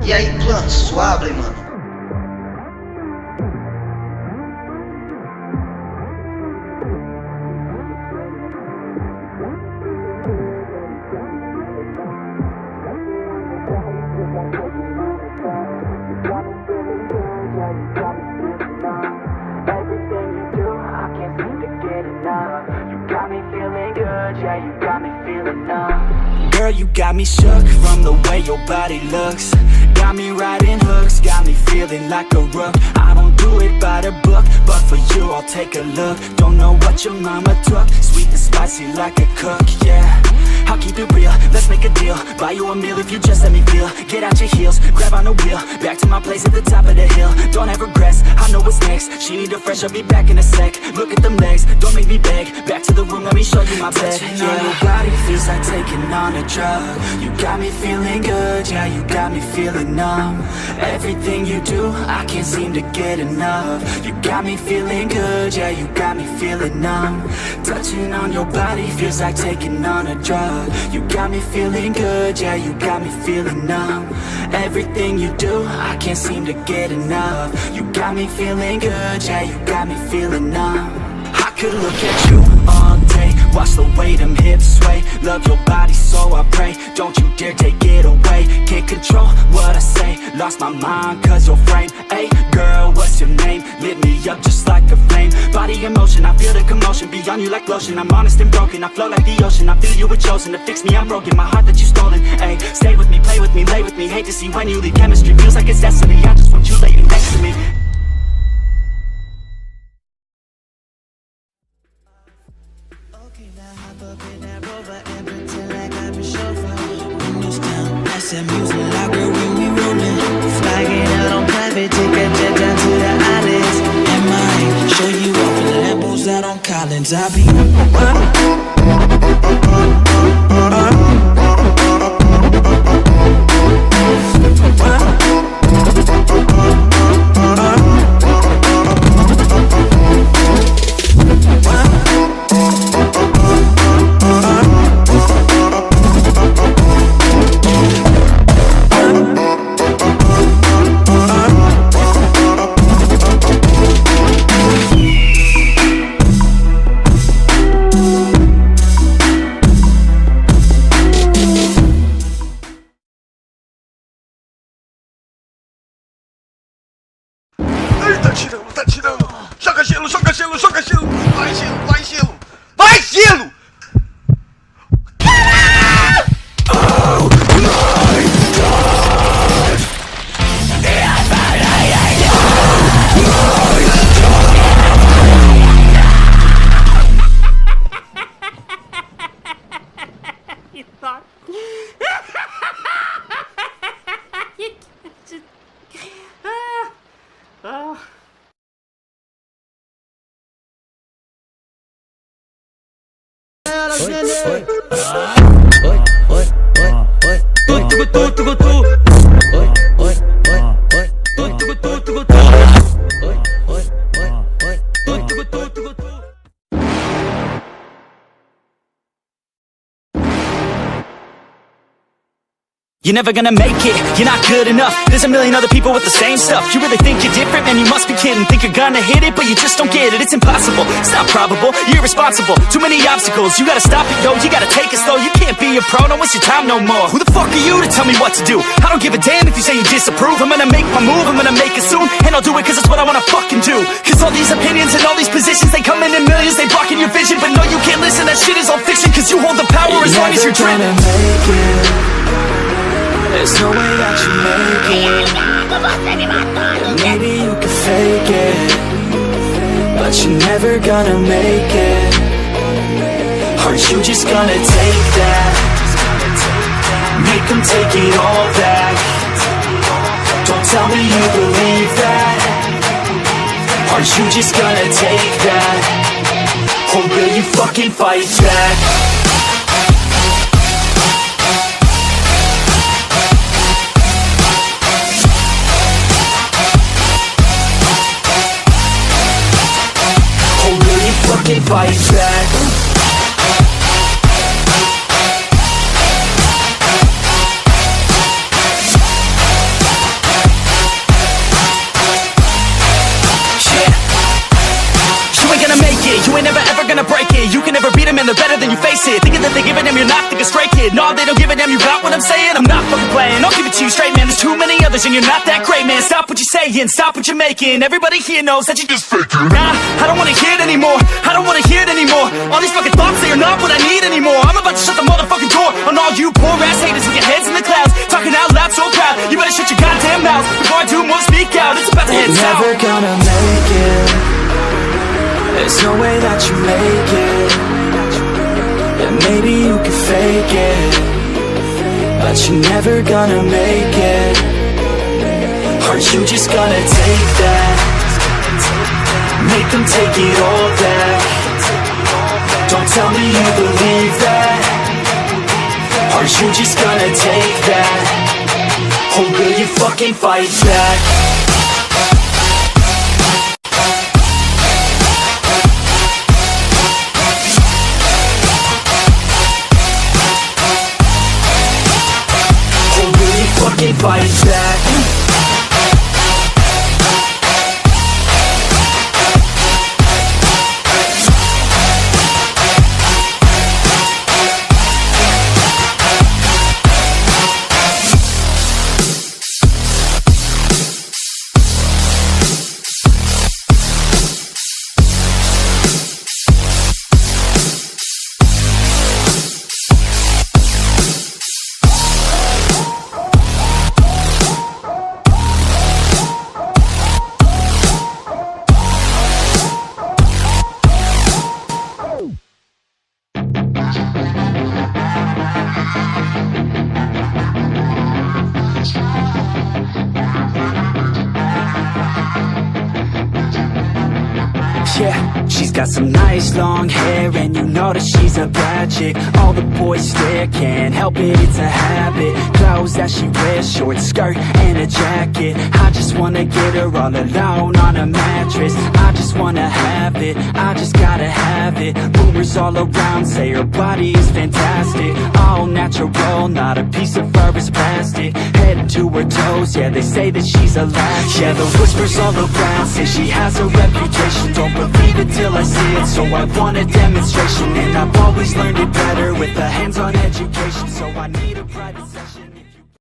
E aí, plano, suave, mano? Girl, you got me shook from the way your body looks. Got me riding hooks, got me feeling like a rook. I don't do it by the book, but for you I'll take a look. Don't know what your mama took, sweet and spicy like a cook, yeah. I'll keep it real, let's make a deal. Buy you a meal if you just let me feel. Get out your heels, grab on the wheel. Back to my place at the top of the hill. Don't have regrets, I know what's next. She need a fresh, I'll be back in a sec. Look at them legs, don't make me beg. Back to the room, let me show you my bed. Touching on your body feels like taking on a drug. You got me feeling good, yeah, you got me feeling numb. Everything you do, I can't seem to get enough. You got me feeling good, yeah, you got me feeling numb. Touching on your body feels like taking on a drug. You got me feeling good, yeah, you got me feeling numb. Everything you do, I can't seem to get enough. You got me feeling good, yeah, you got me feeling numb. I could look at you all day, watch the way them hips sway. Love your body so I pray, don't you dare take it away. Can't control what I say, lost my mind cause your frame. Hey girl, what's your name? Lit me up just like a flame. Body in motion, I feel the commotion. Beyond you like lotion, I'm honest and broken. I flow like the ocean, I feel you were chosen. To fix me, I'm broken, my heart that you stolen. Hey, stay with me, play with me, lay with me. Hate to see when you leave, chemistry feels like it's destiny. I just want you laying next to me. That music like girl when we rollin'. Flying out on private, take a jet down to the islands. And mine, show you off in the Lambos out on Collins. I be Tá tirando! Joga gelo, joga gelo, joga gelo! Vai gelo, vai gelo! Vai gelo! Oh my God! You thought? You just... Oh. You're never gonna make it, you're not good enough. There's a million other people with the same stuff. You really think you're different? Man, you must be kidding. Think you're gonna hit it, but you just don't get it. It's impossible, it's not probable, you're irresponsible. Too many obstacles, you gotta stop it, yo. You gotta take it slow, you can't be a pro. Don't waste your time no more. Who the fuck are you to tell me what to do? I don't give a damn if you say you disapprove. I'm gonna make my move, I'm gonna make it soon. And I'll do it cause it's what I wanna fucking do. Cause all these opinions and all these positions, they come in millions, they blocking your vision. But no, you can't listen, that shit is all fiction. Cause you hold the power as long as you're dreaming. There's no way that you make it. Maybe you can fake it, but you're never gonna make it. Aren't you just gonna take that? Make them take it all back. Don't tell me you believe that. Aren't you just gonna take that? Or will you fucking fight back? Fucking fight back. opposite, thinking that they give a damn, you're not thinking straight, kid. No, they don't give a damn, you got what I'm saying? I'm not fucking playing, I'll give it to you straight, man. There's too many others and you're not that great, man. Stop what you're saying, stop what you're making. Everybody here knows that you just faking. Nah, I don't wanna hear it anymore, I don't wanna hear it anymore. All these fucking thoughts, they are not what I need anymore. I'm about to shut the motherfucking door on all you poor ass haters with your heads in the clouds, talking out loud so proud. You better shut your goddamn mouth before I do more speak out. It's about to head south. Never gonna make it. There's no way that you make it. Yeah, maybe you can fake it, but you're never gonna make it. Aren't you just gonna take that? Make them take it all back. Don't tell me you believe that. Aren't you just gonna take that? Or will you fucking fight back? Or will you fucking fight back? Yeah, she's got some nice long hair, and you know that she's a bad chick. All the boys stare, can't help it, it's a habit. Clothes that she wears, short skirt and a jacket. I just wanna get her all alone on a mattress. I just wanna have it, I just gotta have it. Rumors all around say her body is fantastic. All natural, not a piece of fur is plastic. Head to her toes, yeah, they say that she's a latch. Yeah, the whispers all around say she has a reputation. Don't believe it till I see it, so I want a demonstration. And I've always learned it better with a hands-on education, so I need a private session.